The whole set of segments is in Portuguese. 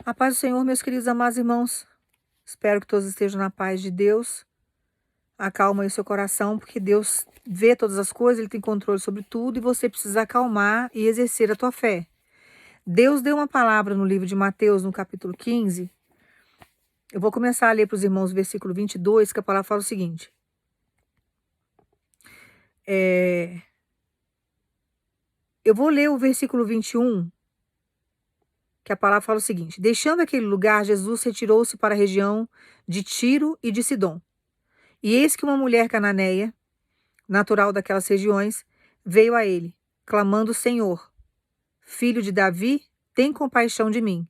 A paz do Senhor, meus queridos amados irmãos. Espero que todos estejam na paz de Deus. Acalma aí o seu coração, porque Deus vê todas as coisas, Ele tem controle sobre tudo e você precisa acalmar e exercer a tua fé. Deus deu uma palavra no livro de Mateus, no capítulo 15. Eu vou começar a ler para os irmãos o versículo 22, que a palavra fala o seguinte. Eu vou ler o versículo 21, que a palavra fala o seguinte. Deixando aquele lugar, Jesus retirou-se para a região de Tiro e de Sidom. E eis que uma mulher cananeia, natural daquelas regiões, veio a ele, clamando: Senhor, filho de Davi, tem compaixão de mim.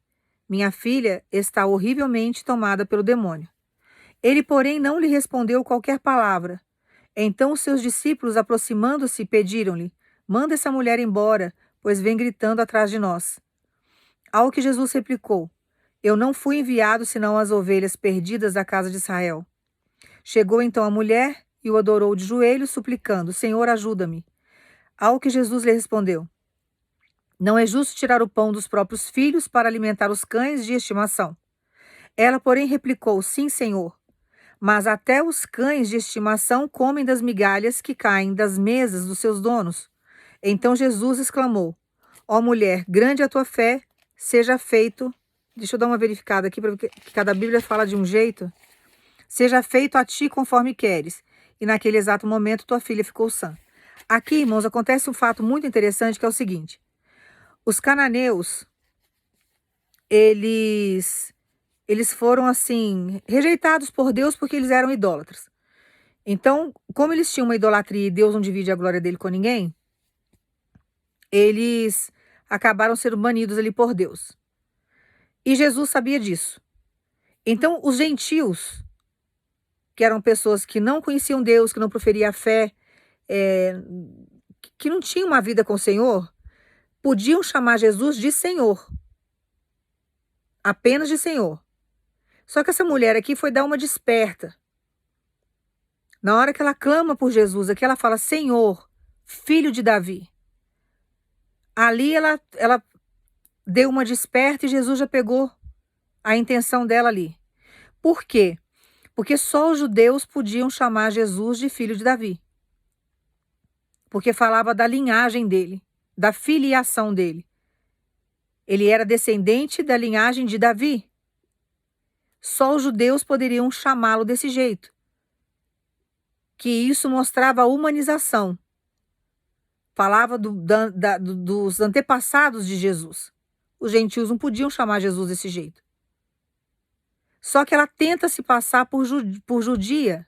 Minha filha está horrivelmente tomada pelo demônio. Ele, porém, não lhe respondeu qualquer palavra. Então os seus discípulos, aproximando-se, pediram-lhe: Manda essa mulher embora, pois vem gritando atrás de nós. Ao que Jesus replicou: Eu não fui enviado senão às ovelhas perdidas da casa de Israel. Chegou então a mulher e o adorou de joelhos, suplicando: Senhor, ajuda-me. Ao que Jesus lhe respondeu: Não é justo tirar o pão dos próprios filhos para alimentar os cães de estimação. Ela, porém, replicou: Sim, Senhor, mas até os cães de estimação comem das migalhas que caem das mesas dos seus donos. Então Jesus exclamou: Ó mulher, grande é a tua fé, seja feito. Deixa eu dar uma verificada aqui, porque cada Bíblia fala de um jeito. Seja feito a ti conforme queres. E naquele exato momento tua filha ficou sã. Aqui, irmãos, acontece um fato muito interessante, que é o seguinte. Os cananeus, eles foram, assim, rejeitados por Deus porque eles eram idólatras. Então, como eles tinham uma idolatria e Deus não divide a glória dele com ninguém, eles acabaram sendo banidos ali por Deus. E Jesus sabia disso. Então, os gentios, que eram pessoas que não conheciam Deus, que não proferiam a fé, que não tinham uma vida com o Senhor, podiam chamar Jesus de Senhor. Apenas de Senhor. Só que essa mulher aqui foi dar uma desperta. Na hora que ela clama por Jesus, aqui ela fala: Senhor, filho de Davi. Ali ela deu uma desperta e Jesus já pegou a intenção dela ali. Por quê? Porque só os judeus podiam chamar Jesus de filho de Davi. Porque falava da linhagem dele, da filiação dele. Ele era descendente da linhagem de Davi. Só os judeus poderiam chamá-lo desse jeito. Que isso mostrava a humanização. Falava dos antepassados de Jesus. Os gentios não podiam chamar Jesus desse jeito. Só que ela tenta se passar por judia.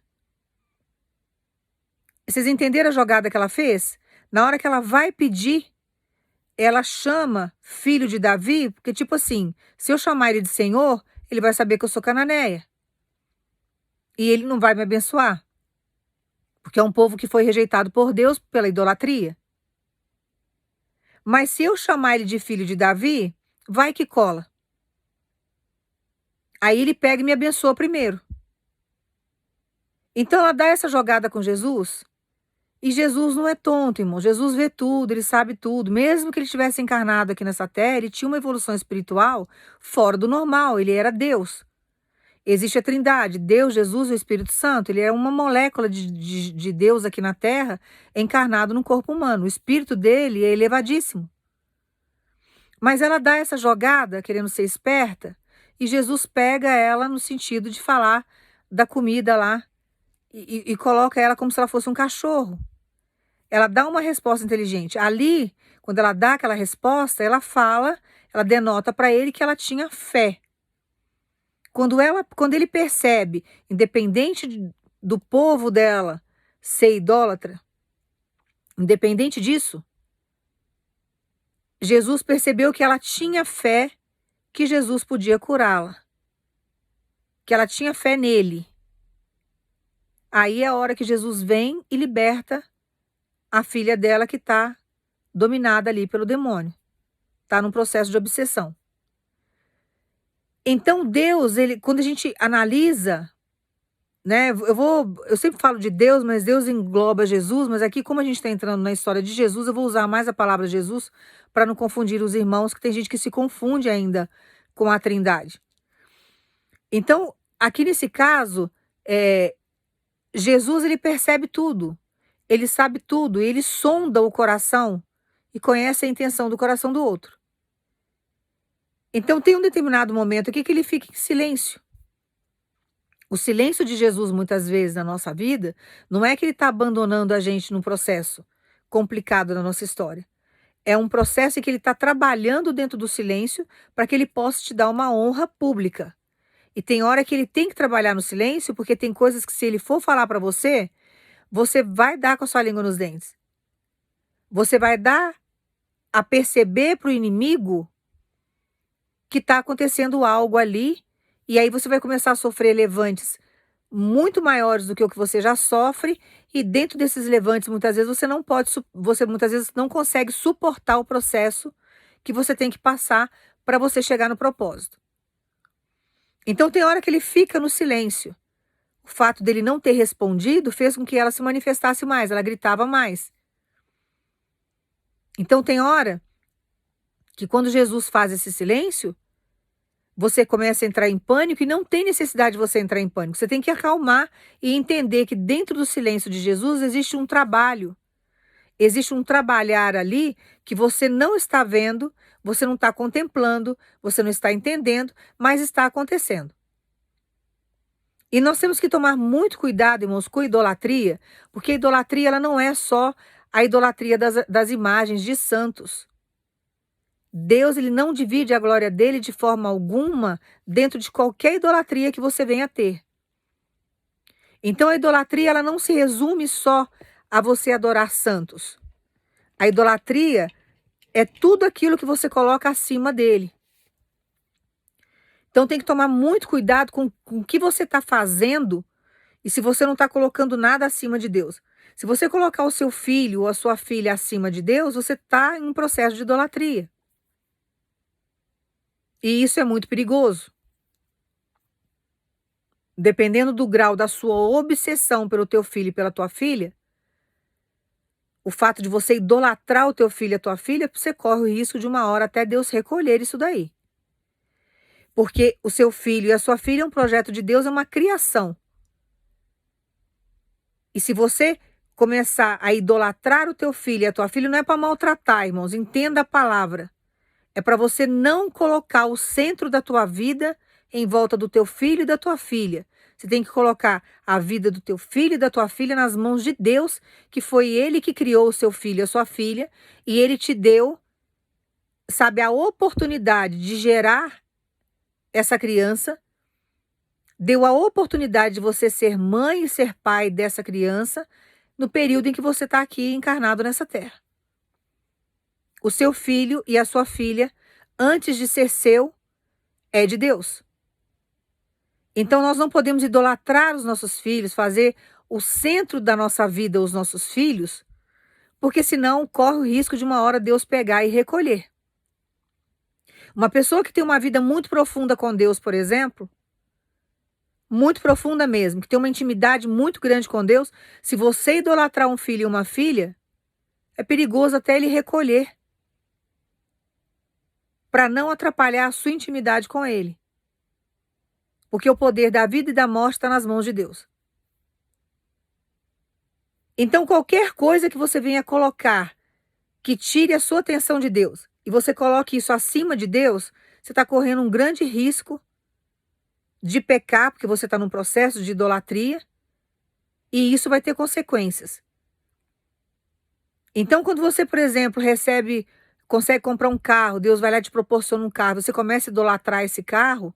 Vocês entenderam a jogada que ela fez? Na hora que ela vai pedir, ela chama filho de Davi, porque tipo assim, se eu chamar ele de Senhor, ele vai saber que eu sou cananeia. E ele não vai me abençoar. Porque é um povo que foi rejeitado por Deus pela idolatria. Mas se eu chamar ele de filho de Davi, vai que cola. Aí ele pega e me abençoa primeiro. Então ela dá essa jogada com Jesus. E Jesus não é tonto, irmão. Jesus vê tudo, ele sabe tudo. Mesmo que ele tivesse encarnado aqui nessa terra, ele tinha uma evolução espiritual fora do normal. Ele era Deus. Existe a Trindade, Deus, Jesus e o Espírito Santo. Ele é uma molécula de Deus aqui na terra, encarnado no corpo humano. O espírito dele é elevadíssimo. Mas ela dá essa jogada, querendo ser esperta, e Jesus pega ela no sentido de falar da comida lá e coloca ela como se ela fosse um cachorro. Ela dá uma resposta inteligente. Ali, quando ela dá aquela resposta, ela fala, ela denota para ele que ela tinha fé. Quando ele percebe, independente do povo dela ser idólatra, independente disso, Jesus percebeu que ela tinha fé, que Jesus podia curá-la, que ela tinha fé nele. Aí é a hora que Jesus vem e liberta a filha dela, que está dominada ali pelo demônio, está num processo de obsessão. Então Deus, quando a gente analisa, né, eu sempre falo de Deus, mas Deus engloba Jesus, mas aqui, como a gente está entrando na história de Jesus, eu vou usar mais a palavra Jesus para não confundir os irmãos, que tem gente que se confunde ainda com a Trindade. Então, aqui nesse caso, Jesus ele percebe tudo, ele sabe tudo, ele sonda o coração e conhece a intenção do coração do outro. Então tem um determinado momento aqui que ele fica em silêncio. O silêncio de Jesus, muitas vezes, na nossa vida, não é que ele está abandonando a gente num processo complicado da nossa história. É um processo em que ele está trabalhando dentro do silêncio para que ele possa te dar uma honra pública. E tem hora que ele tem que trabalhar no silêncio, porque tem coisas que se ele for falar para você, você vai dar com a sua língua nos dentes. Você vai dar a perceber para o inimigo que está acontecendo algo ali, e aí você vai começar a sofrer levantes muito maiores do que o que você já sofre, e dentro desses levantes, muitas vezes, você muitas vezes não consegue suportar o processo que você tem que passar para você chegar no propósito. Então tem hora que ele fica no silêncio. O fato dele não ter respondido fez com que ela se manifestasse mais, ela gritava mais. Então tem hora que quando Jesus faz esse silêncio, você começa a entrar em pânico e não tem necessidade de você entrar em pânico. Você tem que acalmar e entender que dentro do silêncio de Jesus existe um trabalho. Existe um trabalhar ali que você não está vendo, você não está contemplando, você não está entendendo, mas está acontecendo. E nós temos que tomar muito cuidado, irmãos, com a idolatria, porque a idolatria ela não é só a idolatria das imagens de santos. Deus ele não divide a glória dele de forma alguma dentro de qualquer idolatria que você venha a ter. Então a idolatria ela não se resume só a você adorar santos. A idolatria é tudo aquilo que você coloca acima dele. Então tem que tomar muito cuidado com o que você está fazendo e se você não está colocando nada acima de Deus. Se você colocar o seu filho ou a sua filha acima de Deus, você está em um processo de idolatria. E isso é muito perigoso. Dependendo do grau da sua obsessão pelo teu filho e pela tua filha, o fato de você idolatrar o teu filho e a tua filha, você corre o risco de uma hora até Deus recolher isso daí. Porque o seu filho e a sua filha é um projeto de Deus, é uma criação. E se você começar a idolatrar o teu filho e a tua filha, não é para maltratar, irmãos, entenda a palavra. É para você não colocar o centro da tua vida em volta do teu filho e da tua filha. Você tem que colocar a vida do teu filho e da tua filha nas mãos de Deus, que foi Ele que criou o seu filho e a sua filha, e Ele te deu, sabe, a oportunidade de gerar essa criança, deu a oportunidade de você ser mãe e ser pai dessa criança no período em que você está aqui encarnado nessa terra. O seu filho e a sua filha, antes de ser seu, é de Deus. Então nós não podemos idolatrar os nossos filhos, fazer o centro da nossa vida os nossos filhos, porque senão corre o risco de uma hora Deus pegar e recolher. Uma pessoa que tem uma vida muito profunda com Deus, por exemplo, muito profunda mesmo, que tem uma intimidade muito grande com Deus, se você idolatrar um filho e uma filha, é perigoso até ele recolher, para não atrapalhar a sua intimidade com ele. Porque o poder da vida e da morte está nas mãos de Deus. Então, qualquer coisa que você venha colocar que tire a sua atenção de Deus e você coloque isso acima de Deus, você está correndo um grande risco de pecar, porque você está num processo de idolatria e isso vai ter consequências. Então, quando você, por exemplo, consegue comprar um carro, Deus vai lá e te proporciona um carro, você começa a idolatrar esse carro,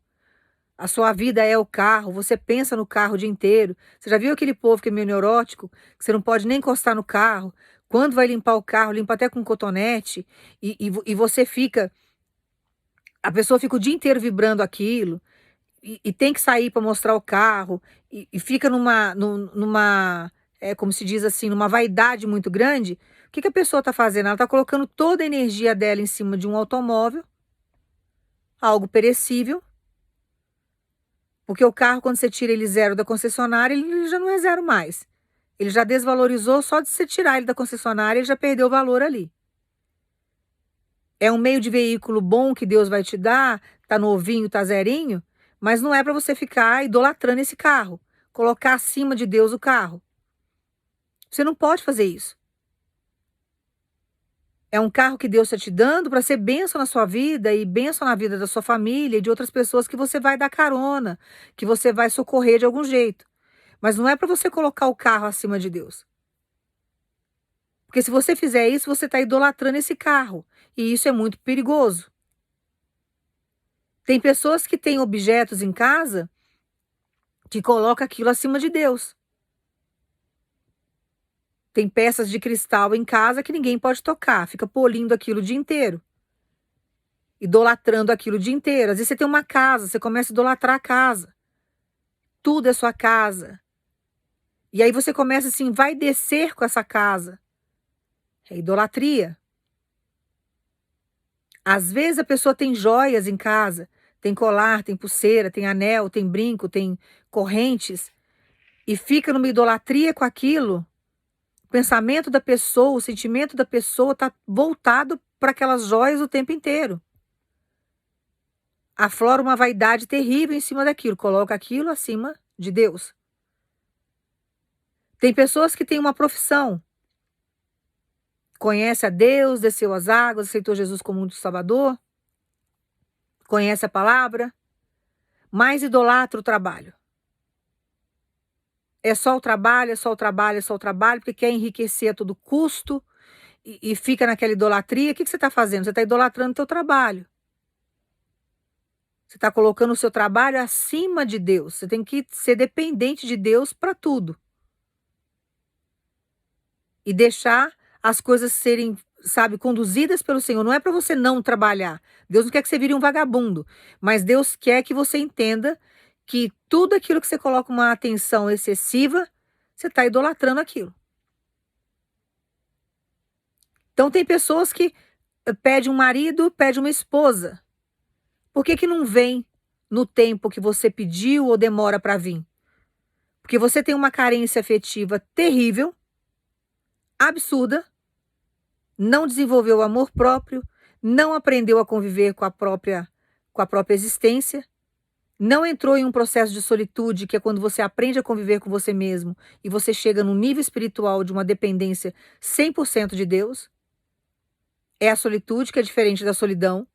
a sua vida é o carro, você pensa no carro o dia inteiro. Você já viu aquele povo que é meio neurótico, que você não pode nem encostar no carro? Quando vai limpar o carro, limpa até com cotonete, e você fica... A pessoa fica o dia inteiro vibrando aquilo, e tem que sair para mostrar o carro, e fica como se diz assim, numa vaidade muito grande. O que a pessoa está fazendo? Ela está colocando toda a energia dela em cima de um automóvel, algo perecível, porque o carro, quando você tira ele zero da concessionária, ele já não é zero mais. Ele já desvalorizou, só de você tirar ele da concessionária, ele já perdeu o valor ali. É um meio de veículo bom que Deus vai te dar, tá novinho, tá zerinho, mas não é para você ficar idolatrando esse carro, colocar acima de Deus o carro. Você não pode fazer isso. É um carro que Deus está te dando para ser bênção na sua vida e bênção na vida da sua família e de outras pessoas que você vai dar carona, que você vai socorrer de algum jeito. Mas não é para você colocar o carro acima de Deus. Porque se você fizer isso, você está idolatrando esse carro. E isso é muito perigoso. Tem pessoas que têm objetos em casa que colocam aquilo acima de Deus. Tem peças de cristal em casa que ninguém pode tocar, fica polindo aquilo o dia inteiro. Idolatrando aquilo o dia inteiro. Às vezes você tem uma casa, você começa a idolatrar a casa. Tudo é sua casa. E aí você começa assim, vai descer com essa casa. É idolatria. Às vezes a pessoa tem joias em casa, tem colar, tem pulseira, tem anel, tem brinco, tem correntes, e fica numa idolatria com aquilo. O pensamento da pessoa, o sentimento da pessoa está voltado para aquelas joias o tempo inteiro. Aflora uma vaidade terrível em cima daquilo, coloca aquilo acima de Deus. Tem pessoas que têm uma profissão, conhece a Deus, desceu as águas, aceitou Jesus como um Salvador, conhece a palavra, mas idolatra o trabalho. É só o trabalho, é só o trabalho, é só o trabalho, porque quer enriquecer a todo custo e fica naquela idolatria. O que você está fazendo? Você está idolatrando o teu trabalho. Você está colocando o seu trabalho acima de Deus. Você tem que ser dependente de Deus para tudo. E deixar as coisas serem, sabe, conduzidas pelo Senhor. Não é para você não trabalhar. Deus não quer que você vire um vagabundo. Mas Deus quer que você entenda que tudo aquilo que você coloca uma atenção excessiva, você está idolatrando aquilo. Então tem pessoas que pedem um marido, pedem uma esposa. Por que não vem no tempo que você pediu ou demora para vir? Porque você tem uma carência afetiva terrível, absurda, não desenvolveu o amor próprio, não aprendeu a conviver com a própria existência, não entrou em um processo de solitude, que é quando você aprende a conviver com você mesmo e você chega num nível espiritual de uma dependência 100% de Deus. É a solitude que é diferente da solidão.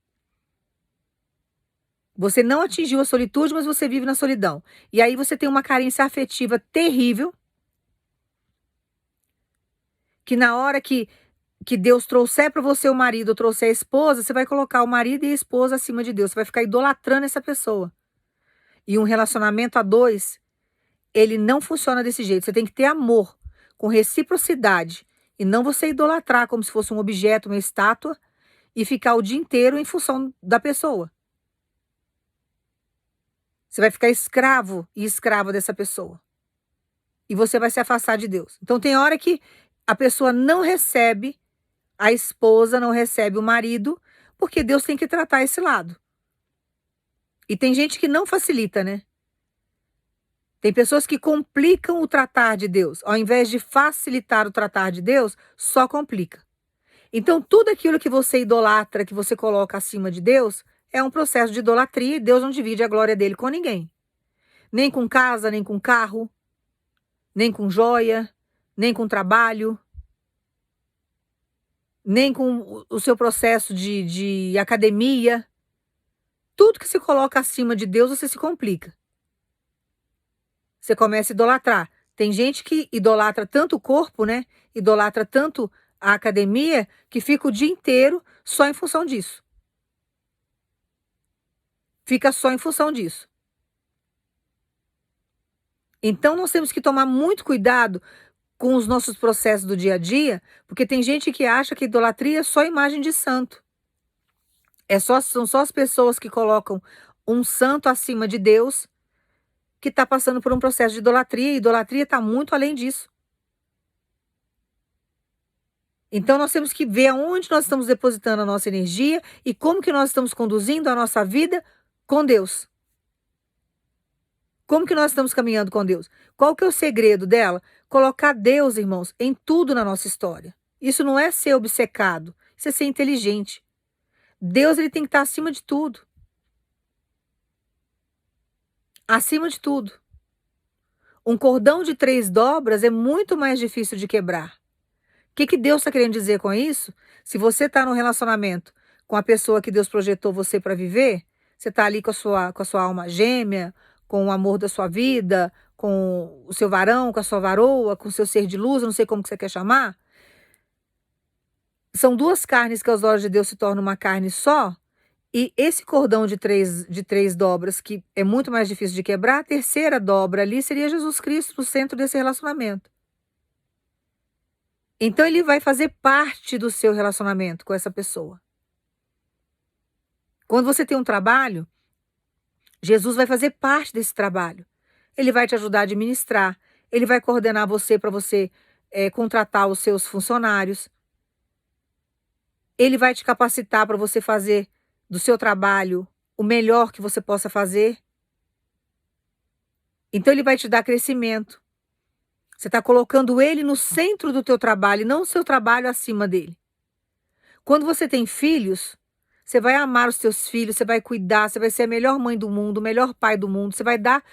Você não atingiu a solitude, mas você vive na solidão. E aí você tem uma carência afetiva terrível, que na hora que Deus trouxer para você o marido ou trouxer a esposa, você vai colocar o marido e a esposa acima de Deus. Você vai ficar idolatrando essa pessoa. E um relacionamento a dois, ele não funciona desse jeito. Você tem que ter amor, com reciprocidade. E não você idolatrar como se fosse um objeto, uma estátua, e ficar o dia inteiro em função da pessoa. Você vai ficar escravo e escrava dessa pessoa. E você vai se afastar de Deus. Então tem hora que a pessoa não recebe, a esposa não recebe o marido, porque Deus tem que tratar esse lado. E tem gente que não facilita, né? Tem pessoas que complicam o tratar de Deus. Ao invés de facilitar o tratar de Deus, só complica. Então tudo aquilo que você idolatra, que você coloca acima de Deus, é um processo de idolatria e Deus não divide a glória dele com ninguém. Nem com casa, nem com carro, nem com joia, nem com trabalho, nem com o seu processo de academia. Tudo que se coloca acima de Deus, você se complica. Você começa a idolatrar. Tem gente que idolatra tanto o corpo, né? Idolatra tanto a academia, que fica o dia inteiro só em função disso. Fica só em função disso. Então nós temos que tomar muito cuidado com os nossos processos do dia a dia, porque tem gente que acha que idolatria é só imagem de santo. São só as pessoas que colocam um santo acima de Deus que está passando por um processo de idolatria, e idolatria está muito além disso. Então nós temos que ver aonde nós estamos depositando a nossa energia e como que nós estamos conduzindo a nossa vida com Deus. Como que nós estamos caminhando com Deus? Qual que é o segredo dela? Colocar Deus, irmãos, em tudo na nossa história. Isso não é ser obcecado, isso é ser inteligente. Deus, ele tem que estar acima de tudo. acima de tudo. Um cordão de 3 dobras é muito mais difícil de quebrar. O que que Deus está querendo dizer com isso? Se você está num relacionamento com a pessoa que Deus projetou você para viver, você está ali com a sua alma gêmea, com o amor da sua vida, com o seu varão, com a sua varoa, com o seu ser de luz, eu não sei como que você quer chamar. São duas carnes que aos olhos de Deus se tornam uma carne só. E esse cordão de três dobras, que é muito mais difícil de quebrar, a terceira dobra ali seria Jesus Cristo no centro desse relacionamento. Então ele vai fazer parte do seu relacionamento com essa pessoa. Quando você tem um trabalho, Jesus vai fazer parte desse trabalho. Ele vai te ajudar a administrar, ele vai coordenar você para você contratar os seus funcionários. Ele vai te capacitar para você fazer do seu trabalho o melhor que você possa fazer. Então ele vai te dar crescimento. Você está colocando ele no centro do teu trabalho e não o seu trabalho acima dele. Quando você tem filhos, você vai amar os teus filhos, você vai cuidar, você vai ser a melhor mãe do mundo, o melhor pai do mundo, você vai dar,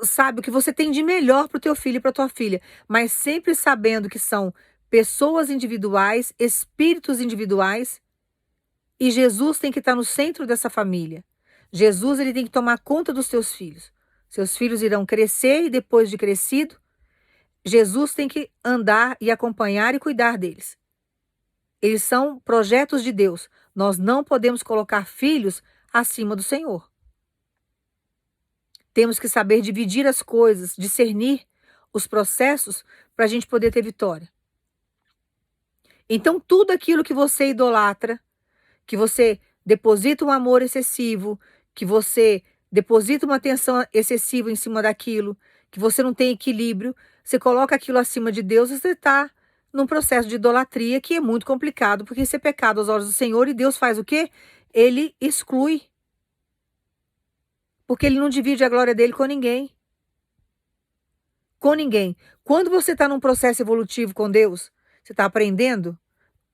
sabe, o que você tem de melhor para o teu filho e para tua filha, mas sempre sabendo que são pessoas individuais, espíritos individuais, e Jesus tem que estar no centro dessa família. Jesus, ele tem que tomar conta dos teus filhos. Seus filhos irão crescer e depois de crescido, Jesus tem que andar e acompanhar e cuidar deles. Eles são projetos de Deus. Nós não podemos colocar filhos acima do Senhor. Temos que saber dividir as coisas, discernir os processos para a gente poder ter vitória. Então, tudo aquilo que você idolatra, que você deposita um amor excessivo, que você deposita uma atenção excessiva em cima daquilo, que você não tem equilíbrio, você coloca aquilo acima de Deus e você está num processo de idolatria que é muito complicado, porque isso é pecado aos olhos do Senhor e Deus faz o quê? Ele exclui. Porque ele não divide a glória dele com ninguém. Com ninguém. Quando você está num processo evolutivo com Deus, você está aprendendo,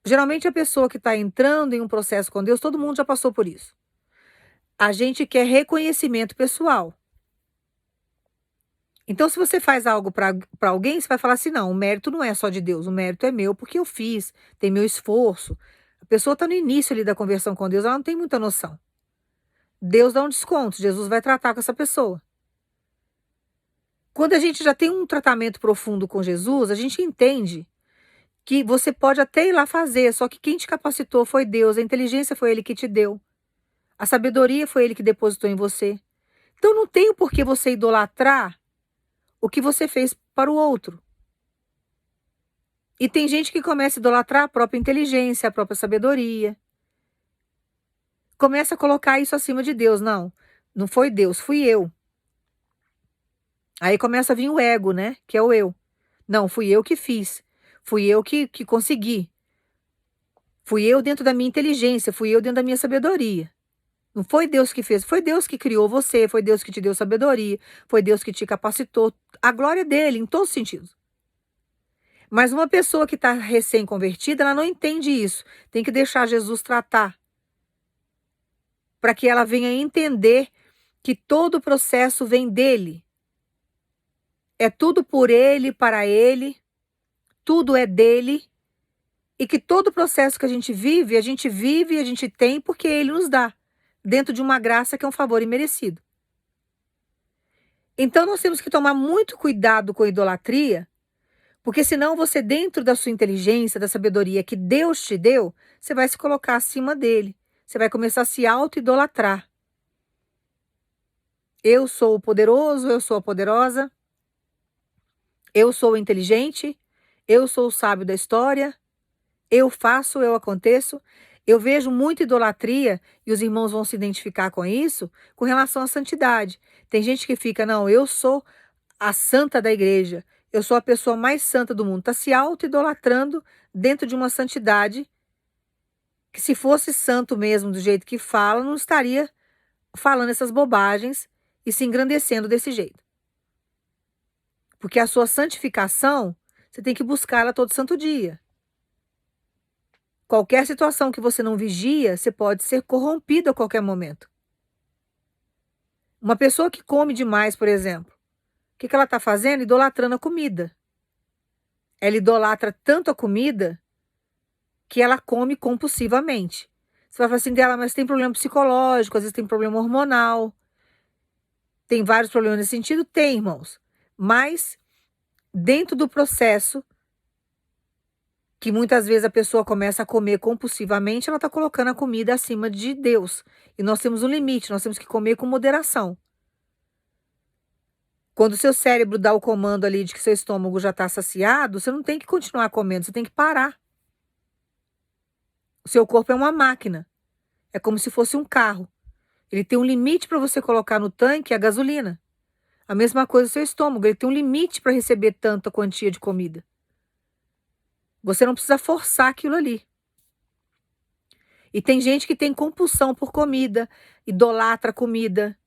geralmente a pessoa que está entrando em um processo com Deus, todo mundo já passou por isso. A gente quer reconhecimento pessoal. Então, se você faz algo para alguém, você vai falar assim: não, o mérito não é só de Deus, o mérito é meu porque eu fiz, tem meu esforço. A pessoa está no início ali da conversão com Deus, ela não tem muita noção. Deus dá um desconto, Jesus vai tratar com essa pessoa. Quando a gente já tem um tratamento profundo com Jesus, a gente entende que você pode até ir lá fazer, só que quem te capacitou foi Deus, a inteligência foi Ele que te deu, a sabedoria foi Ele que depositou em você. Então não tem por que você idolatrar o que você fez para o outro. E tem gente que começa a idolatrar a própria inteligência, a própria sabedoria. Começa a colocar isso acima de Deus. Não, não foi Deus, fui eu. Aí começa a vir o ego, né? Que é o eu. Não, fui eu que fiz. Fui eu que consegui. Fui eu dentro da minha inteligência, fui eu dentro da minha sabedoria. Não foi Deus que fez, foi Deus que criou você, foi Deus que te deu sabedoria, foi Deus que te capacitou. A glória é dele, em todos os sentidos. Mas uma pessoa que está recém-convertida, ela não entende isso. Tem que deixar Jesus tratar. Para que ela venha entender que todo o processo vem dele. É tudo por ele, para ele. Tudo é dele. E que todo o processo que a gente vive e a gente tem porque ele nos dá. Dentro de uma graça que é um favor imerecido. Então nós temos que tomar muito cuidado com a idolatria, porque senão você, dentro da sua inteligência, da sabedoria que Deus te deu, você vai se colocar acima dele. Você vai começar a se auto-idolatrar. Eu sou o poderoso, eu sou a poderosa, eu sou o inteligente, eu sou o sábio da história, eu faço, eu aconteço. Eu vejo muita idolatria, e os irmãos vão se identificar com isso, com relação à santidade. Tem gente que fica, não, eu sou a santa da igreja, eu sou a pessoa mais santa do mundo. Está se auto-idolatrando dentro de uma santidade que, se fosse santo mesmo do jeito que fala, não estaria falando essas bobagens e se engrandecendo desse jeito. Porque a sua santificação, você tem que buscá-la todo santo dia. Qualquer situação que você não vigia, você pode ser corrompido a qualquer momento. Uma pessoa que come demais, por exemplo, o que ela está fazendo? Idolatrando a comida. Ela idolatra tanto a comida que ela come compulsivamente. Você vai falar assim dela, mas tem problema psicológico, às vezes tem problema hormonal, tem vários problemas nesse sentido? Tem, irmãos. Mas dentro do processo, que muitas vezes a pessoa começa a comer compulsivamente, ela está colocando a comida acima de Deus. E nós temos um limite, nós temos que comer com moderação. Quando o seu cérebro dá o comando ali de que seu estômago já está saciado, você não tem que continuar comendo, você tem que parar. O seu corpo é uma máquina. É como se fosse um carro. Ele tem um limite para você colocar no tanque a gasolina. A mesma coisa o seu estômago, ele tem um limite para receber tanta quantia de comida. Você não precisa forçar aquilo ali. E tem gente que tem compulsão por comida, idolatra a comida,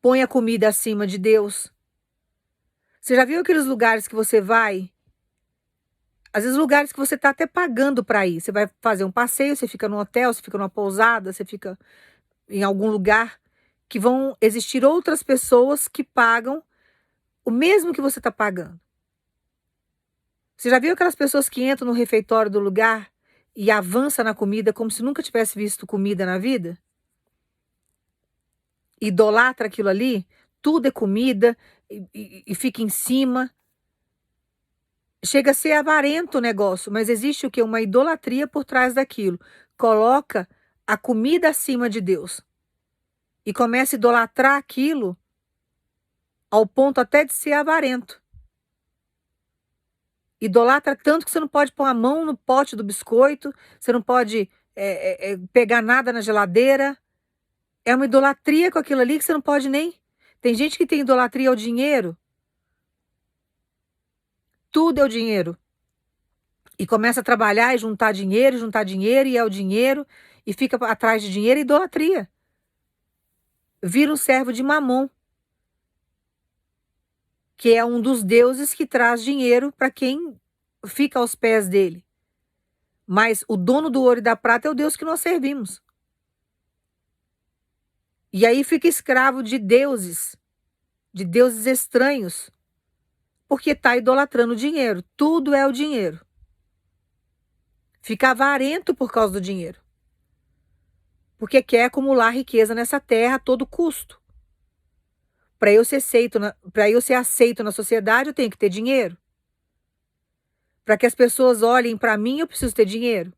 põe a comida acima de Deus. Você já viu aqueles lugares que você vai? Às vezes lugares que você está até pagando para ir. Você vai fazer um passeio, você fica num hotel, você fica numa pousada, você fica em algum lugar que vão existir outras pessoas que pagam o mesmo que você está pagando. Você já viu aquelas pessoas que entram no refeitório do lugar e avançam na comida como se nunca tivesse visto comida na vida? Idolatra aquilo ali, tudo é comida e fica em cima. Chega a ser avarento o negócio, mas existe o quê? Uma idolatria por trás daquilo. Coloca a comida acima de Deus. E começa a idolatrar aquilo ao ponto até de ser avarento. Idolatra tanto que você não pode pôr a mão no pote do biscoito, você não pode pegar nada na geladeira. É uma idolatria com aquilo ali que você não pode nem... Tem gente que tem idolatria ao dinheiro. Tudo é o dinheiro. E começa a trabalhar e juntar dinheiro, e é o dinheiro, e fica atrás de dinheiro, idolatria. Vira um servo de Mamon, que é um dos deuses que traz dinheiro para quem fica aos pés dele. Mas o dono do ouro e da prata é o Deus que nós servimos. E aí fica escravo de deuses estranhos, porque está idolatrando o dinheiro. Tudo é o dinheiro. Fica avarento por causa do dinheiro. Porque quer acumular riqueza nessa terra a todo custo. Para eu ser aceito na sociedade, eu tenho que ter dinheiro. Para que as pessoas olhem para mim, eu preciso ter dinheiro.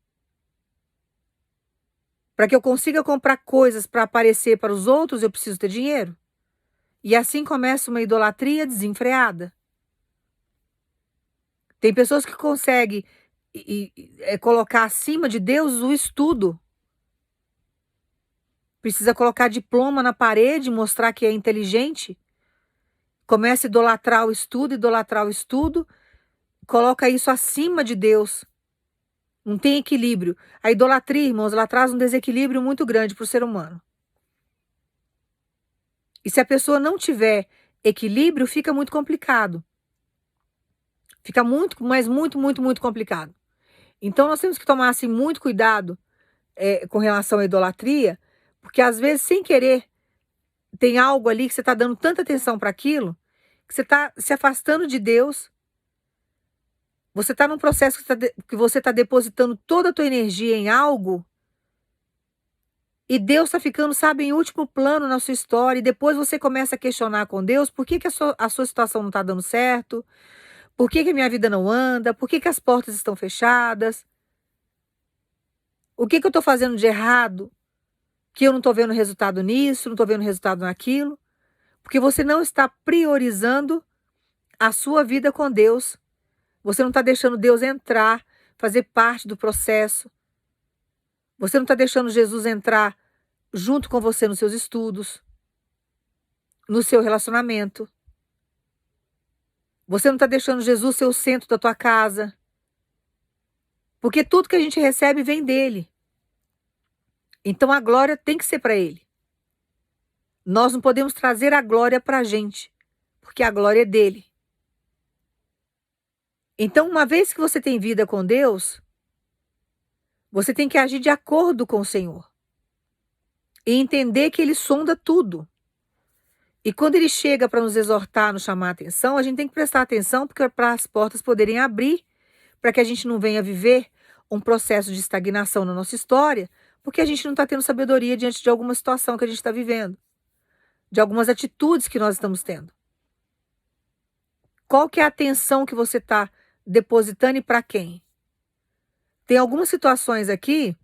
Para que eu consiga comprar coisas para aparecer para os outros, eu preciso ter dinheiro. E assim começa uma idolatria desenfreada. Tem pessoas que conseguem colocar acima de Deus o estudo. Precisa colocar diploma na parede, mostrar que é inteligente. Começa a idolatrar o estudo, coloca isso acima de Deus. Não tem equilíbrio. A idolatria, irmãos, ela traz um desequilíbrio muito grande para o ser humano. E se a pessoa não tiver equilíbrio, fica muito complicado. Fica muito, mas muito, muito, muito complicado. Então, nós temos que tomar, assim, muito cuidado com relação à idolatria, porque às vezes, sem querer, tem algo ali que você está dando tanta atenção para aquilo, que você está se afastando de Deus. Você está num processo que você está depositando toda a tua energia em algo, e Deus está ficando, sabe, em último plano na sua história, e depois você começa a questionar com Deus por que a sua situação não está dando certo, por que a minha vida não anda, por que as portas estão fechadas, o que eu estou fazendo de errado, que eu não estou vendo resultado nisso, não estou vendo resultado naquilo, porque você não está priorizando a sua vida com Deus. Você não está deixando Deus entrar, fazer parte do processo. Você não está deixando Jesus entrar junto com você nos seus estudos, no seu relacionamento. Você não está deixando Jesus ser o centro da tua casa. Porque tudo que a gente recebe vem dele. Então a glória tem que ser para ele. Nós não podemos trazer a glória para a gente, porque a glória é dele. Então, uma vez que você tem vida com Deus, você tem que agir de acordo com o Senhor. E entender que ele sonda tudo. E quando ele chega para nos exortar, nos chamar a atenção, a gente tem que prestar atenção porque para as portas poderem abrir, para que a gente não venha viver um processo de estagnação na nossa história, porque a gente não está tendo sabedoria diante de alguma situação que a gente está vivendo, de algumas atitudes que nós estamos tendo. Qual que é a atenção que você está depositando e para quem? Tem algumas situações aqui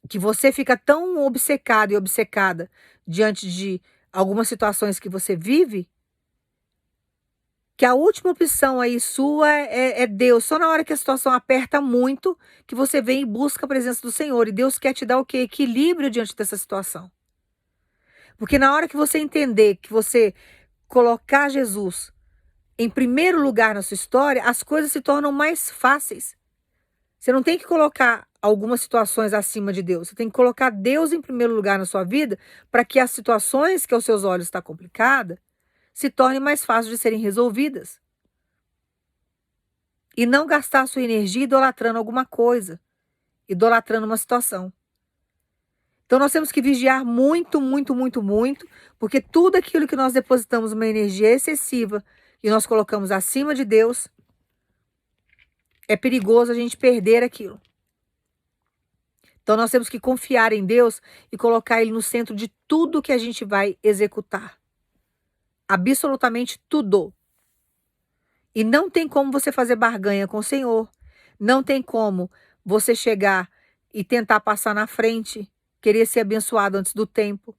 que você fica tão obcecado e obcecada diante de algumas situações que você vive, que a última opção aí sua é Deus. Só na hora que a situação aperta muito, que você vem e busca a presença do Senhor. E Deus quer te dar o quê? Equilíbrio diante dessa situação. Porque na hora que você entender que você colocar Jesus em primeiro lugar na sua história, as coisas se tornam mais fáceis. Você não tem que colocar algumas situações acima de Deus. Você tem que colocar Deus em primeiro lugar na sua vida para que as situações que aos seus olhos está complicada se tornem mais fáceis de serem resolvidas. E não gastar a sua energia idolatrando alguma coisa, idolatrando uma situação. Então nós temos que vigiar muito, muito, muito, muito, porque tudo aquilo que nós depositamos uma energia excessiva e nós colocamos acima de Deus, é perigoso a gente perder aquilo. Então nós temos que confiar em Deus e colocar Ele no centro de tudo que a gente vai executar. Absolutamente tudo. E não tem como você fazer barganha com o Senhor. Não tem como você chegar e tentar passar na frente, querer ser abençoado antes do tempo.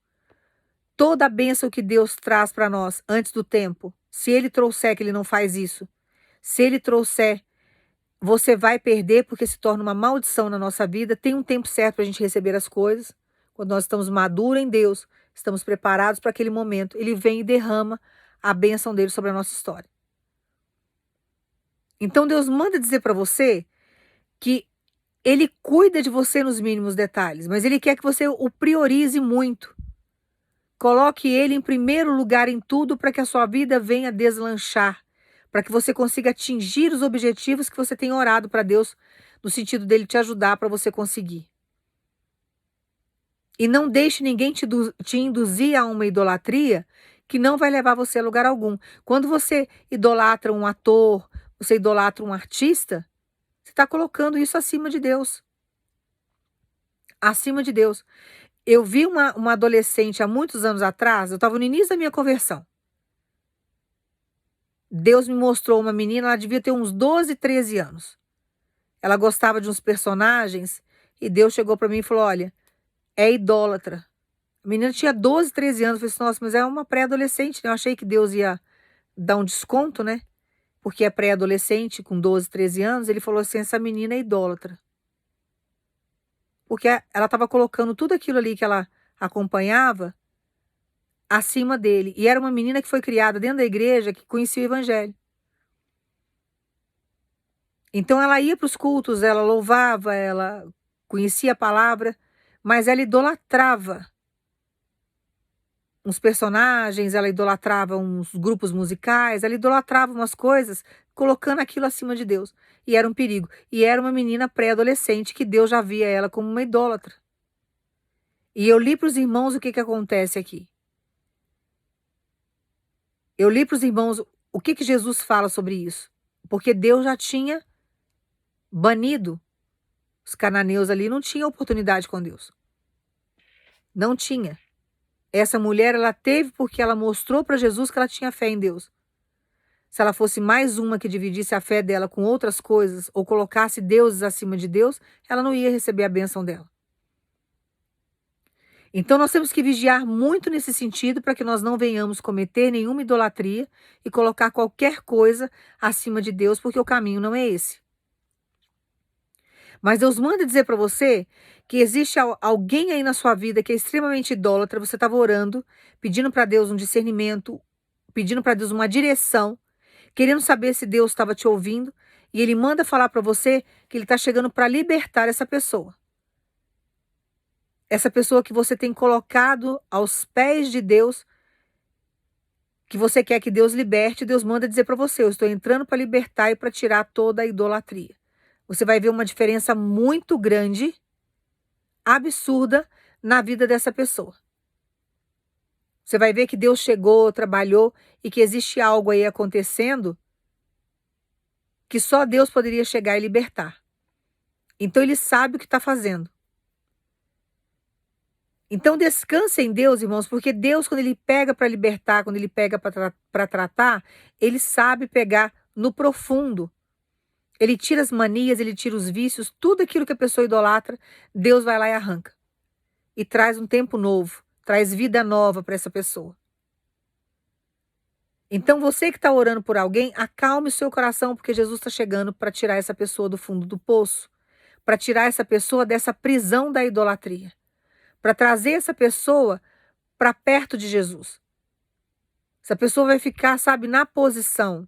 Toda a bênção que Deus traz para nós antes do tempo, se Ele trouxer que Ele não faz isso, se Ele trouxer, você vai perder porque se torna uma maldição na nossa vida. Tem um tempo certo para a gente receber as coisas. Quando nós estamos maduros em Deus, estamos preparados para aquele momento, Ele vem e derrama a bênção dele sobre a nossa história. Então Deus manda dizer para você que Ele cuida de você nos mínimos detalhes, mas Ele quer que você o priorize muito. Coloque Ele em primeiro lugar em tudo para que a sua vida venha deslanchar, para que você consiga atingir os objetivos que você tem orado para Deus, no sentido dele te ajudar para você conseguir. E não deixe ninguém te induzir a uma idolatria que não vai levar você a lugar algum. Quando você idolatra um ator, você idolatra um artista, você está colocando isso acima de Deus. Acima de Deus. Eu vi uma adolescente há muitos anos atrás, eu estava no início da minha conversão. Deus me mostrou uma menina, ela devia ter uns 12, 13 anos. Ela gostava de uns personagens e Deus chegou para mim e falou, olha, é idólatra. A menina tinha 12, 13 anos. Eu falei assim, nossa, mas é uma pré-adolescente, né? Eu achei que Deus ia dar um desconto, né? Porque é pré-adolescente, com 12, 13 anos. Ele falou assim, essa menina é idólatra. Porque ela estava colocando tudo aquilo ali que ela acompanhava acima dele. E era uma menina que foi criada dentro da igreja, que conhecia o evangelho. Então ela ia para os cultos, ela louvava, ela conhecia a palavra, mas ela idolatrava uns personagens, ela idolatrava uns grupos musicais, ela idolatrava umas coisas, colocando aquilo acima de Deus. E era um perigo. E era uma menina pré-adolescente que Deus já via ela como uma idólatra. E eu li para os irmãos o que acontece aqui. Eu li para os irmãos o que Jesus fala sobre isso. Porque Deus já tinha banido os cananeus ali, não tinha oportunidade com Deus. Não tinha. Essa mulher, ela teve porque ela mostrou para Jesus que ela tinha fé em Deus. Se ela fosse mais uma que dividisse a fé dela com outras coisas ou colocasse deuses acima de Deus, ela não ia receber a bênção dela. Então nós temos que vigiar muito nesse sentido para que nós não venhamos cometer nenhuma idolatria e colocar qualquer coisa acima de Deus, porque o caminho não é esse. Mas Deus manda dizer para você que existe alguém aí na sua vida que é extremamente idólatra, você estava orando, pedindo para Deus um discernimento, pedindo para Deus uma direção, querendo saber se Deus estava te ouvindo, e Ele manda falar para você que Ele está chegando para libertar essa pessoa. Essa pessoa que você tem colocado aos pés de Deus, que você quer que Deus liberte, Deus manda dizer para você, eu estou entrando para libertar e para tirar toda a idolatria. Você vai ver uma diferença muito grande, absurda, na vida dessa pessoa. Você vai ver que Deus chegou, trabalhou e que existe algo aí acontecendo que só Deus poderia chegar e libertar. Então ele sabe o que está fazendo. Então descanse em Deus, irmãos, porque Deus, quando ele pega para libertar, quando ele pega para tratar, ele sabe pegar no profundo. Ele tira as manias, ele tira os vícios, tudo aquilo que a pessoa idolatra, Deus vai lá e arranca. E traz um tempo novo, traz vida nova para essa pessoa. Então você que está orando por alguém, acalme o seu coração, porque Jesus está chegando para tirar essa pessoa do fundo do poço, para tirar essa pessoa dessa prisão da idolatria, para trazer essa pessoa para perto de Jesus. Essa pessoa vai ficar, sabe, na posição.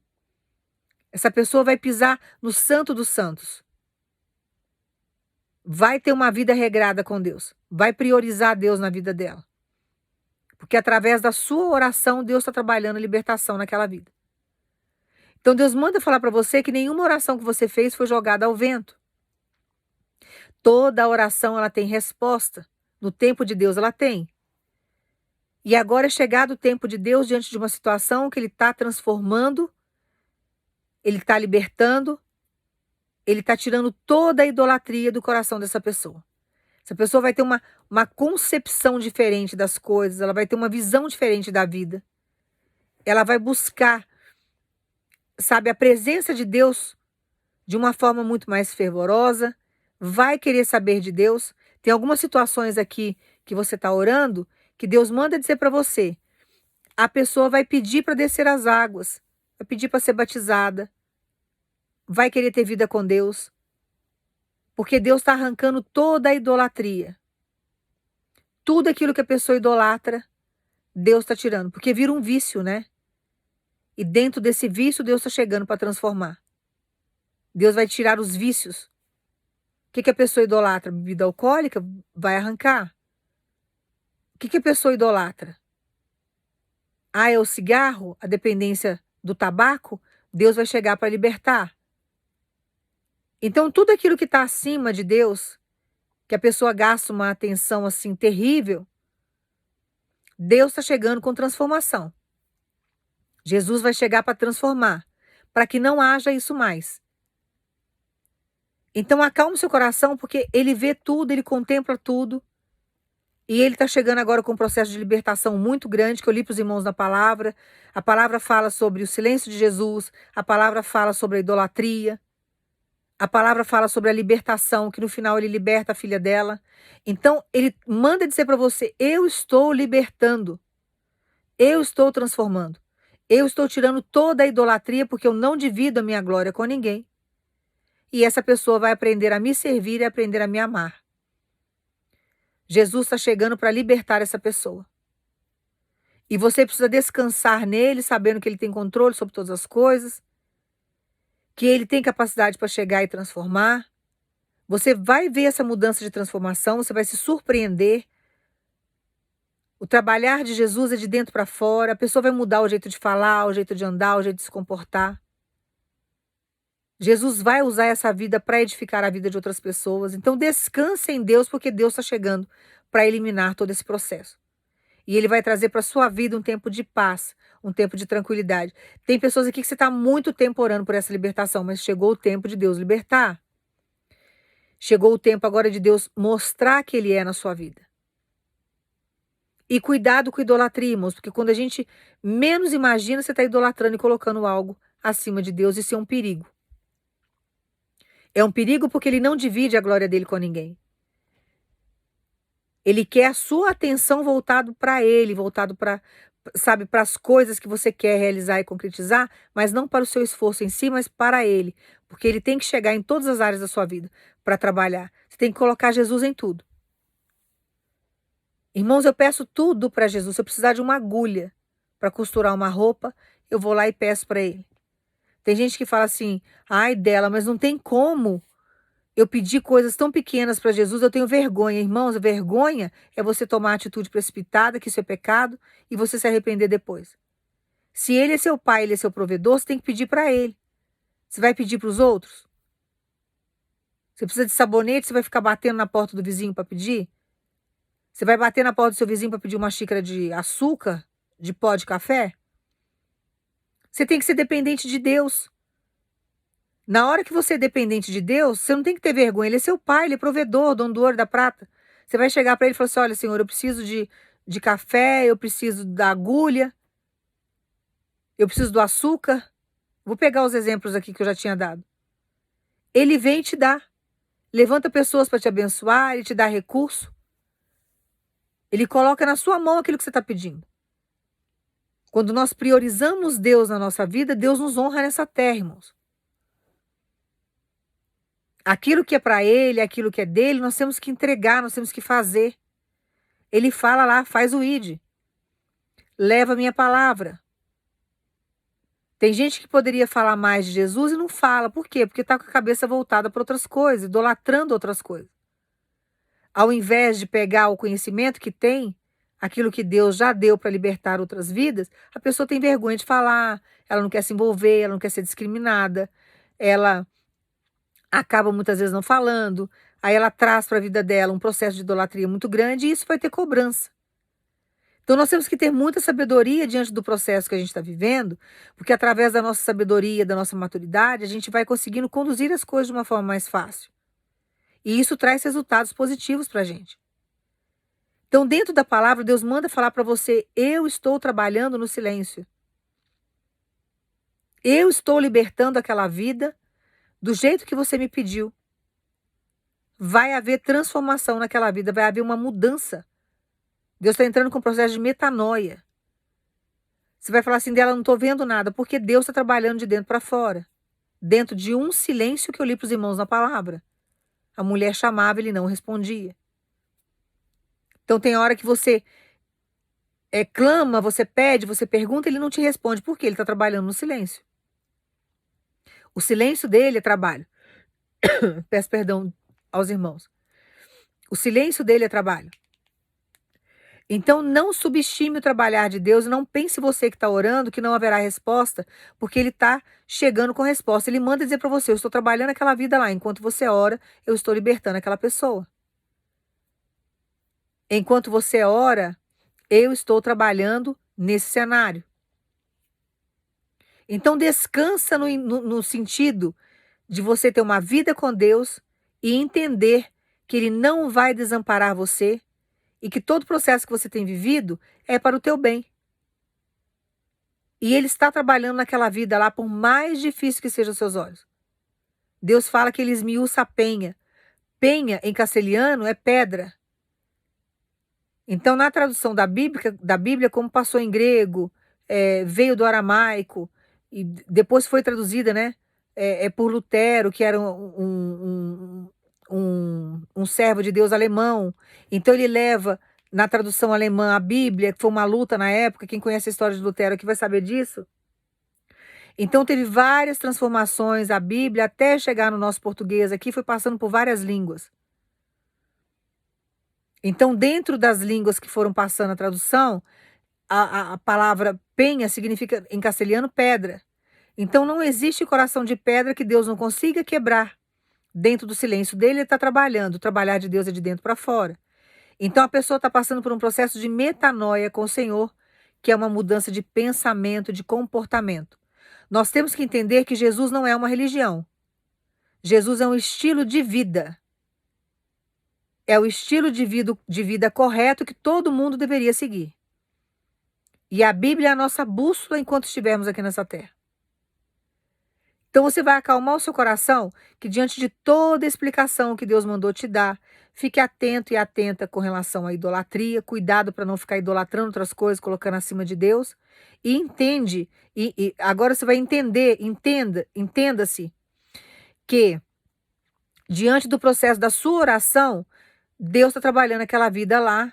Essa pessoa vai pisar no santo dos santos. Vai ter uma vida regrada com Deus. Vai priorizar Deus na vida dela. Porque através da sua oração, Deus está trabalhando a libertação naquela vida. Então Deus manda falar para você que nenhuma oração que você fez foi jogada ao vento. Toda oração ela tem resposta. No tempo de Deus ela tem. E agora é chegado o tempo de Deus diante de uma situação que Ele está transformando, Ele está libertando, Ele está tirando toda a idolatria do coração dessa pessoa. Essa pessoa vai ter uma concepção diferente das coisas, ela vai ter uma visão diferente da vida. Ela vai buscar, sabe, a presença de Deus de uma forma muito mais fervorosa, vai querer saber de Deus. Tem algumas situações aqui que você está orando, que Deus manda dizer para você. A pessoa vai pedir para descer as águas, vai pedir para ser batizada, vai querer ter vida com Deus, porque Deus está arrancando toda a idolatria. Tudo aquilo que a pessoa idolatra, Deus está tirando, porque vira um vício, né? E dentro desse vício, Deus está chegando para transformar. Deus vai tirar os vícios. O que a pessoa idolatra? Bebida alcoólica? Vai arrancar. O que a pessoa idolatra? Ah, é o cigarro? A dependência do tabaco? Deus vai chegar para libertar. Então, tudo aquilo que está acima de Deus, que a pessoa gasta uma atenção assim terrível, Deus está chegando com transformação. Jesus vai chegar para transformar, para que não haja isso mais. Então acalme seu coração, porque Ele vê tudo, Ele contempla tudo. E Ele está chegando agora com um processo de libertação muito grande, que eu li para os irmãos na palavra. A palavra fala sobre o silêncio de Jesus, a palavra fala sobre a idolatria, a palavra fala sobre a libertação, que no final Ele liberta a filha dela. Então Ele manda dizer para você, eu estou libertando, eu estou transformando, eu estou tirando toda a idolatria, porque eu não divido a minha glória com ninguém. E essa pessoa vai aprender a me servir e aprender a me amar. Jesus está chegando para libertar essa pessoa. E você precisa descansar nele, sabendo que ele tem controle sobre todas as coisas, que ele tem capacidade para chegar e transformar. Você vai ver essa mudança de transformação, você vai se surpreender. O trabalhar de Jesus é de dentro para fora, a pessoa vai mudar o jeito de falar, o jeito de andar, o jeito de se comportar. Jesus vai usar essa vida para edificar a vida de outras pessoas. Então descanse em Deus, porque Deus está chegando para eliminar todo esse processo. E Ele vai trazer para a sua vida um tempo de paz, um tempo de tranquilidade. Tem pessoas aqui que você está muito tempo orando por essa libertação, mas chegou o tempo de Deus libertar. Chegou o tempo agora de Deus mostrar que Ele é na sua vida. E cuidado com idolatria, irmãos, porque quando a gente menos imagina, você está idolatrando e colocando algo acima de Deus. Isso é um perigo. É um perigo porque Ele não divide a glória dele com ninguém. Ele quer a sua atenção voltado para Ele, voltado para, sabe, para as coisas que você quer realizar e concretizar, mas não para o seu esforço em si, mas para Ele. Porque Ele tem que chegar em todas as áreas da sua vida para trabalhar. Você tem que colocar Jesus em tudo. Irmãos, eu peço tudo para Jesus. Se eu precisar de uma agulha para costurar uma roupa, eu vou lá e peço para Ele. Tem gente que fala assim, ai dela, mas não tem como eu pedir coisas tão pequenas para Jesus, eu tenho vergonha. Irmãos, vergonha é você tomar atitude precipitada, que isso é pecado, e você se arrepender depois. Se Ele é seu pai, Ele é seu provedor, você tem que pedir para Ele. Você vai pedir para os outros? Você precisa de sabonete, você vai ficar batendo na porta do vizinho para pedir? Você vai bater na porta do seu vizinho para pedir uma xícara de açúcar? de pó de café? Você tem que ser dependente de Deus. Na hora que você é dependente de Deus, você não tem que ter vergonha. Ele é seu pai, ele é provedor, dono do ouro e da prata. Você vai chegar para ele e falar assim: olha, Senhor, eu preciso de café, eu preciso da agulha, eu preciso do açúcar. Vou pegar os exemplos aqui que eu já tinha dado. Ele vem e te dá. Levanta pessoas para te abençoar, ele te dá recurso. Ele coloca na sua mão aquilo que você está pedindo. Quando nós priorizamos Deus na nossa vida, Deus nos honra nessa terra, irmãos. Aquilo que é para ele, aquilo que é dele, nós temos que entregar, nós temos que fazer. Ele fala lá, faz o ide. Leva a minha palavra. Tem gente que poderia falar mais de Jesus e não fala. Por quê? Porque está com a cabeça voltada para outras coisas, idolatrando outras coisas. Ao invés de pegar o conhecimento que tem, aquilo que Deus já deu para libertar outras vidas, a pessoa tem vergonha de falar, ela não quer se envolver, ela não quer ser discriminada, ela acaba muitas vezes não falando, aí ela traz para a vida dela um processo de idolatria muito grande e isso vai ter cobrança. Então nós temos que ter muita sabedoria diante do processo que a gente está vivendo, porque através da nossa sabedoria, da nossa maturidade, a gente vai conseguindo conduzir as coisas de uma forma mais fácil. E isso traz resultados positivos para a gente. Então, dentro da palavra, Deus manda falar para você: eu estou trabalhando no silêncio. Eu estou libertando aquela vida do jeito que você me pediu. Vai haver transformação naquela vida, vai haver uma mudança. Deus está entrando com um processo de metanoia. Você vai falar assim dela: não estou vendo nada, porque Deus está trabalhando de dentro para fora. Dentro de um silêncio que eu li para os irmãos na palavra. A mulher chamava, ele não respondia. Então tem hora que você clama, você pede, você pergunta, ele não te responde. Por quê? Ele está trabalhando no silêncio. O silêncio dele é trabalho. Peço perdão aos irmãos. O silêncio dele é trabalho. Então não subestime o trabalhar de Deus, não pense você que está orando que não haverá resposta, porque ele está chegando com resposta. Ele manda dizer para você: eu estou trabalhando aquela vida lá, enquanto você ora, eu estou libertando aquela pessoa. Enquanto você ora, eu estou trabalhando nesse cenário. Então descansa no sentido de você ter uma vida com Deus e entender que Ele não vai desamparar você e que todo processo que você tem vivido é para o teu bem. E Ele está trabalhando naquela vida lá, por mais difícil que sejam os seus olhos. Deus fala que Ele esmiuça a penha. Penha, em castelhano, é pedra. Então, na tradução da Bíblia, como passou em grego, veio do aramaico, e depois foi traduzida, né, por Lutero, que era um servo de Deus alemão. Então ele leva na tradução alemã a Bíblia, que foi uma luta na época. Quem conhece a história de Lutero aqui vai saber disso. Então teve várias transformações a Bíblia até chegar no nosso português aqui, foi passando por várias línguas. Então, dentro das línguas que foram passando a tradução, a palavra penha significa em castelhano pedra. Então não existe coração de pedra que Deus não consiga quebrar. Dentro do silêncio dele, ele está trabalhando. O trabalhar de Deus é de dentro para fora. Então a pessoa está passando por um processo de metanoia com o Senhor, que é uma mudança de pensamento, de comportamento. Nós temos que entender que Jesus não é uma religião. Jesus é um estilo de vida. É o estilo de vida correto que todo mundo deveria seguir. E a Bíblia é a nossa bússola enquanto estivermos aqui nessa terra. Então você vai acalmar o seu coração, que diante de toda a explicação que Deus mandou te dar, fique atento e atenta com relação à idolatria, cuidado para não ficar idolatrando outras coisas, colocando acima de Deus, e entende, e agora você vai entender, entenda-se, que diante do processo da sua oração, Deus está trabalhando aquela vida lá,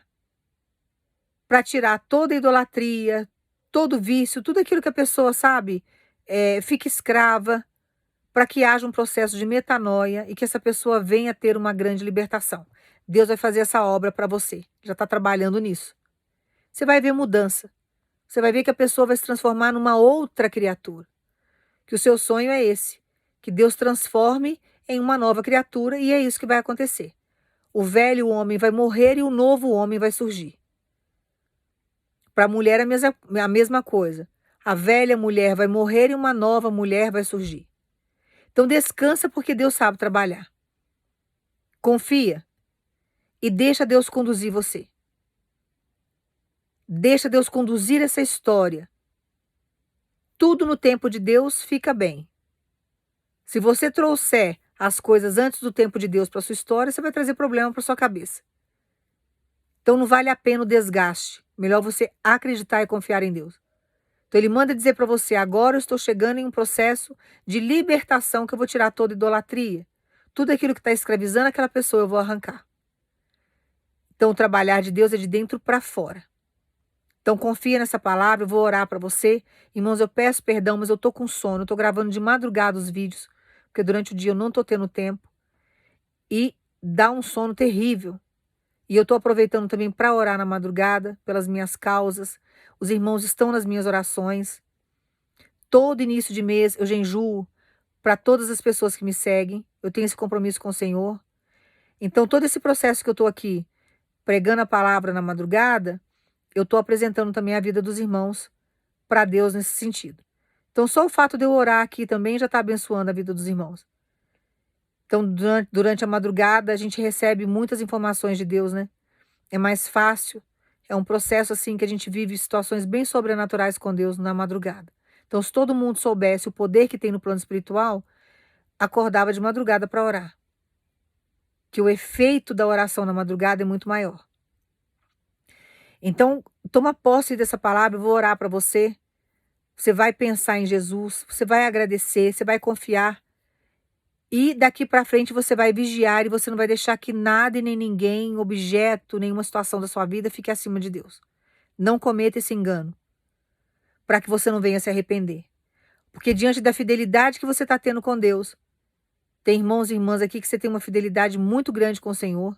para tirar toda a idolatria, todo vício, tudo aquilo que a pessoa, sabe, fica escrava, para que haja um processo de metanoia e que essa pessoa venha ter uma grande libertação. Deus vai fazer essa obra para você, já está trabalhando nisso. Você vai ver mudança, você vai ver que a pessoa vai se transformar numa outra criatura, que o seu sonho é esse, que Deus transforme em uma nova criatura, e é isso que vai acontecer. O velho homem vai morrer e o novo homem vai surgir. Para a mulher, a mesma coisa. A velha mulher vai morrer e uma nova mulher vai surgir. Então, descansa porque Deus sabe trabalhar. Confia e deixa Deus conduzir você. Deixa Deus conduzir essa história. Tudo no tempo de Deus fica bem. Se você trouxer as coisas antes do tempo de Deus para sua história, você vai trazer problema para sua cabeça. Então não vale a pena o desgaste. Melhor você acreditar e confiar em Deus. Então ele manda dizer para você: agora eu estou chegando em um processo de libertação que eu vou tirar toda idolatria. Tudo aquilo que está escravizando aquela pessoa eu vou arrancar. Então o trabalhar de Deus é de dentro para fora. Então confia nessa palavra, eu vou orar para você. Irmãos, eu peço perdão, mas eu estou com sono. Eu estou gravando de madrugada os vídeos, porque durante o dia eu não estou tendo tempo. E dá um sono terrível. E eu estou aproveitando também para orar na madrugada, pelas minhas causas. Os irmãos estão nas minhas orações. Todo início de mês eu jejuo para todas as pessoas que me seguem. Eu tenho esse compromisso com o Senhor. Então todo esse processo que eu estou aqui, pregando a palavra na madrugada, eu estou apresentando também a vida dos irmãos para Deus nesse sentido. Então só o fato de eu orar aqui também já está abençoando a vida dos irmãos. Então durante a madrugada a gente recebe muitas informações de Deus, né? É mais fácil. É um processo assim que a gente vive situações bem sobrenaturais com Deus na madrugada. Então se todo mundo soubesse o poder que tem no plano espiritual, acordava de madrugada para orar. Que o efeito da oração na madrugada é muito maior. Então, toma posse dessa palavra, eu vou orar para você. Você vai pensar em Jesus, você vai agradecer, você vai confiar. E daqui para frente você vai vigiar e você não vai deixar que nada e nem ninguém, objeto, nenhuma situação da sua vida fique acima de Deus. Não cometa esse engano, para que você não venha se arrepender. Porque diante da fidelidade que você está tendo com Deus, tem irmãos e irmãs aqui que você tem uma fidelidade muito grande com o Senhor.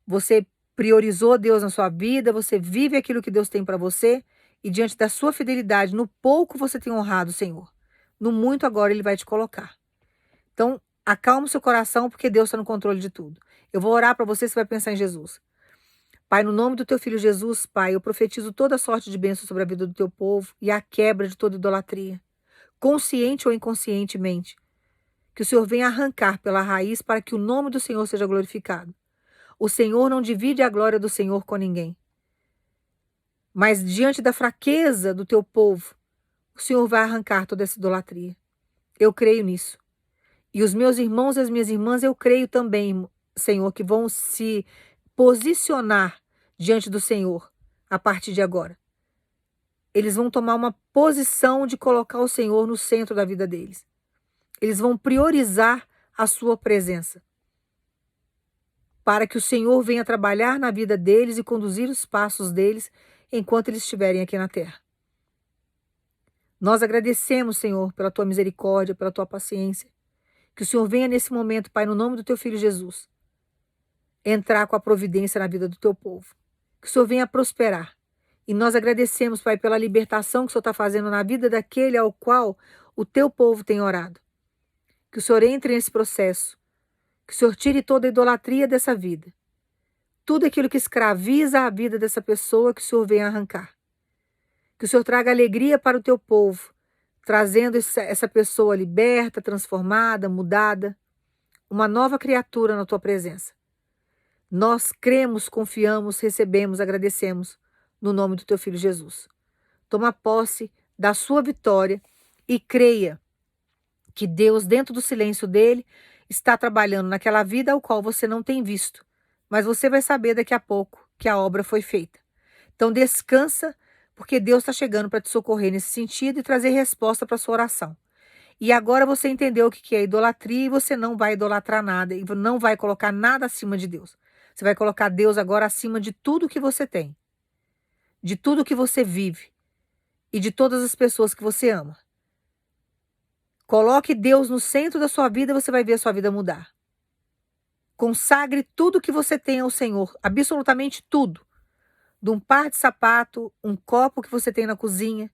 Você priorizou Deus na sua vida, você vive aquilo que Deus tem para você, e diante da sua fidelidade, no pouco você tem honrado o Senhor. No muito agora Ele vai te colocar. Então, acalma o seu coração, porque Deus está no controle de tudo. Eu vou orar para você, você vai pensar em Jesus. Pai, no nome do teu filho Jesus, Pai, eu profetizo toda sorte de bênção sobre a vida do teu povo e a quebra de toda idolatria, consciente ou inconscientemente. Que o Senhor venha arrancar pela raiz para que o nome do Senhor seja glorificado. O Senhor não divide a glória do Senhor com ninguém. Mas diante da fraqueza do teu povo, o Senhor vai arrancar toda essa idolatria. Eu creio nisso. E os meus irmãos e as minhas irmãs, eu creio também, Senhor, que vão se posicionar diante do Senhor a partir de agora. Eles vão tomar uma posição de colocar o Senhor no centro da vida deles. Eles vão priorizar a sua presença, para que o Senhor venha trabalhar na vida deles e conduzir os passos deles enquanto eles estiverem aqui na terra. Nós agradecemos, Senhor, pela tua misericórdia, pela tua paciência. Que o Senhor venha nesse momento, Pai, no nome do teu filho Jesus, entrar com a providência na vida do teu povo. Que o Senhor venha prosperar. E nós agradecemos, Pai, pela libertação que o Senhor está fazendo na vida daquele ao qual o teu povo tem orado. Que o Senhor entre nesse processo. Que o Senhor tire toda a idolatria dessa vida. Tudo aquilo que escraviza a vida dessa pessoa, que o Senhor venha arrancar. Que o Senhor traga alegria para o teu povo, trazendo essa pessoa liberta, transformada, mudada, uma nova criatura na tua presença. Nós cremos, confiamos, recebemos, agradecemos, no nome do teu filho Jesus. Toma posse da sua vitória e creia que Deus, dentro do silêncio dele, está trabalhando naquela vida ao qual você não tem visto. Mas você vai saber daqui a pouco que a obra foi feita. Então descansa, porque Deus está chegando para te socorrer nesse sentido e trazer resposta para a sua oração. E agora você entendeu o que é idolatria e você não vai idolatrar nada e não vai colocar nada acima de Deus. Você vai colocar Deus agora acima de tudo que você tem, de tudo que você vive e de todas as pessoas que você ama. Coloque Deus no centro da sua vida e você vai ver a sua vida mudar. Consagre tudo que você tem ao Senhor, absolutamente tudo. De um par de sapato, um copo que você tem na cozinha,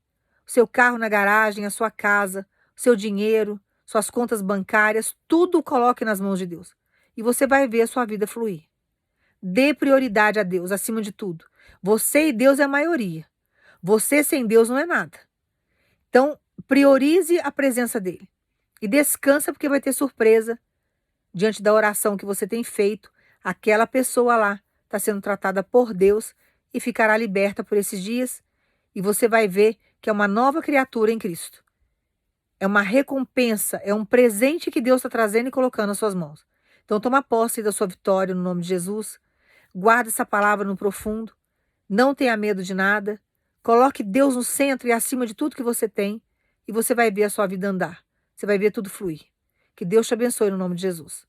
o seu carro na garagem, a sua casa, o seu dinheiro, suas contas bancárias, tudo coloque nas mãos de Deus. E você vai ver a sua vida fluir. Dê prioridade a Deus, acima de tudo. Você e Deus é a maioria. Você sem Deus não é nada. Então, priorize a presença dele. E descansa, porque vai ter surpresa diante da oração que você tem feito. Aquela pessoa lá está sendo tratada por Deus e ficará liberta por esses dias. E você vai ver que é uma nova criatura em Cristo. É uma recompensa, é um presente que Deus está trazendo e colocando nas suas mãos. Então, toma posse da sua vitória no nome de Jesus. Guarda essa palavra no profundo. Não tenha medo de nada. Coloque Deus no centro e acima de tudo que você tem. E você vai ver a sua vida andar. Você vai ver tudo fluir. Que Deus te abençoe no nome de Jesus.